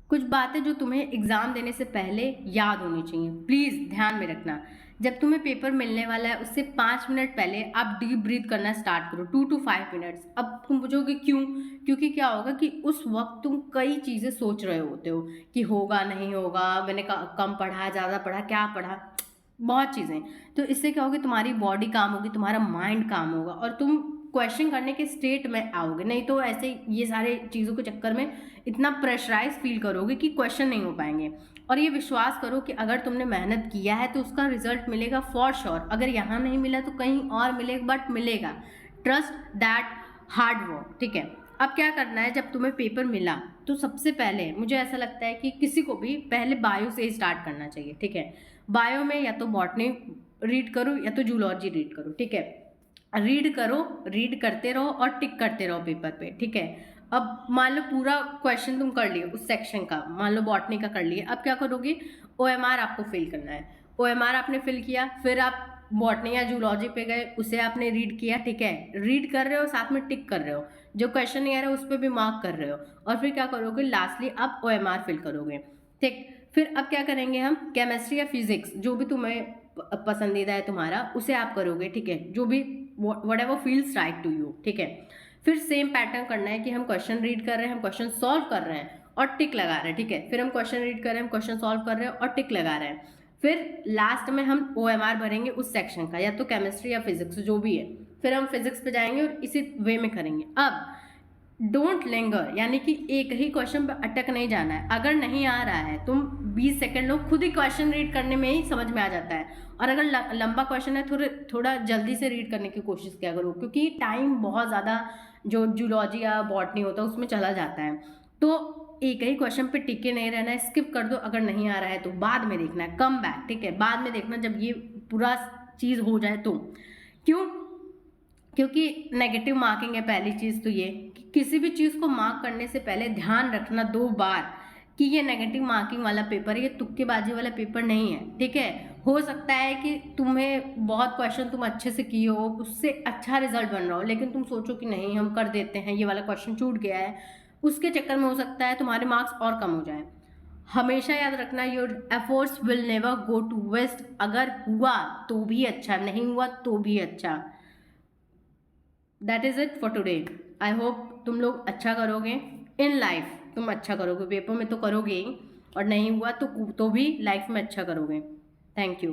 कुछ बातें जो तुम्हें एग्ज़ाम देने से पहले याद होनी चाहिए, प्लीज़ ध्यान में रखना। जब तुम्हें पेपर मिलने वाला है उससे 5 मिनट पहले आप डीप ब्रीथ करना स्टार्ट करो, 2 टू 5 मिनट्स। अब तुम पूछोगे क्यों? क्योंकि क्या होगा कि उस वक्त तुम कई चीज़ें सोच रहे होते हो कि होगा नहीं होगा, मैंने कम पढ़ा, ज़्यादा पढ़ा, क्या पढ़ा, बहुत चीज़ें। तो इससे क्या होगी, तुम्हारी बॉडी काम होगी, तुम्हारा माइंड काम होगा और तुम क्वेश्चन करने के स्टेट में आओगे। नहीं तो ऐसे ये सारे चीज़ों के चक्कर में इतना प्रेशराइज फील करोगे कि क्वेश्चन नहीं हो पाएंगे। और ये विश्वास करो कि अगर तुमने मेहनत किया है तो उसका रिजल्ट मिलेगा फॉर श्योर। अगर यहाँ नहीं मिला तो कहीं और मिलेगा, बट मिलेगा। Trust that hard work. ठीक है, अब क्या करना है, जब तुम्हें पेपर मिला तो सबसे पहले मुझे ऐसा लगता है कि किसी को भी पहले बायो से ही स्टार्ट करना चाहिए। ठीक है, बायो में या तो बॉटनी रीड करो या तो जूलॉजी रीड करो। ठीक है, रीड करो, रीड करते रहो और टिक करते रहो पेपर पे। ठीक है, अब मान लो पूरा क्वेश्चन तुम कर लिए उस सेक्शन का, मान लो बॉटनी का कर लिए, अब क्या करोगे, ओएमआर आपको फिल करना है। ओएमआर आपने फिल किया, फिर आप बॉटनी या जूलॉजी पे गए, उसे आपने रीड किया। ठीक है, रीड कर रहे हो साथ में टिक कर रहे हो, जो क्वेश्चन नहीं आ रहा है उस पर भी मार्क कर रहे हो, और फिर क्या करोगे, लास्टली आप ओएमआर फिल करोगे। ठीक, फिर अब क्या करेंगे हम, केमिस्ट्री या फिजिक्स जो भी तुम्हें पसंदीदा है तुम्हारा, उसे आप करोगे। ठीक है, जो भी whatever feels right to you. ठीक है, फिर सेम पैटर्न करना है कि हम क्वेश्चन रीड कर रहे हैं, हम क्वेश्चन सॉल्व कर रहे हैं और टिक लगा रहे हैं। ठीक है, फिर हम क्वेश्चन रीड कर रहे हैं, हम क्वेश्चन सॉल्व कर रहे हैं और टिक लगा रहे हैं। फिर लास्ट में हम ओएमआर भरेंगे उस सेक्शन का, या तो केमिस्ट्री या फिजिक्स जो भी है। फिर हम फिजिक्स पे जाएंगे और इसी वे में करेंगे। अब डोंट लिंगर, यानी कि एक ही क्वेश्चन पे अटक नहीं जाना है। अगर नहीं आ रहा है तुम 20 सेकंड लो, खुद ही क्वेश्चन रीड करने में ही समझ में आ जाता है। और अगर लंबा क्वेश्चन है थोड़ा जल्दी से रीड करने की कोशिश किया करो, क्योंकि टाइम बहुत ज़्यादा जो जूलॉजी या बॉटनी होता है उसमें चला जाता है। तो एक ही क्वेश्चन पे टिके नहीं रहना है, स्किप कर दो। अगर नहीं आ रहा है तो बाद में देखना है, कम बैक। ठीक है, बाद में देखना जब ये पूरा चीज़ हो जाए तो। क्यों? क्योंकि नेगेटिव मार्किंग है पहली चीज़ तो ये कि किसी भी चीज़ को मार्क करने से पहले ध्यान रखना 2 बार कि ये नेगेटिव मार्किंग वाला पेपर है, ये तुक्केबाजी वाला पेपर नहीं है। ठीक है, हो सकता है कि तुम्हें बहुत क्वेश्चन तुम अच्छे से किए हो, उससे अच्छा रिजल्ट बन रहा हो, लेकिन तुम सोचो कि नहीं हम कर देते हैं, ये वाला क्वेश्चन छूट गया है, उसके चक्कर में हो सकता है तुम्हारे मार्क्स और कम हो जाए। हमेशा याद रखना, your efforts will never go to waste. अगर हुआ तो भी अच्छा, नहीं हुआ तो भी अच्छा। That is it for today. I hope तुम लोग अच्छा करोगे इन लाइफ, तुम अच्छा करोगे, पेपर में तो करोगे ही, और नहीं हुआ तो भी लाइफ में अच्छा करोगे। Thank you.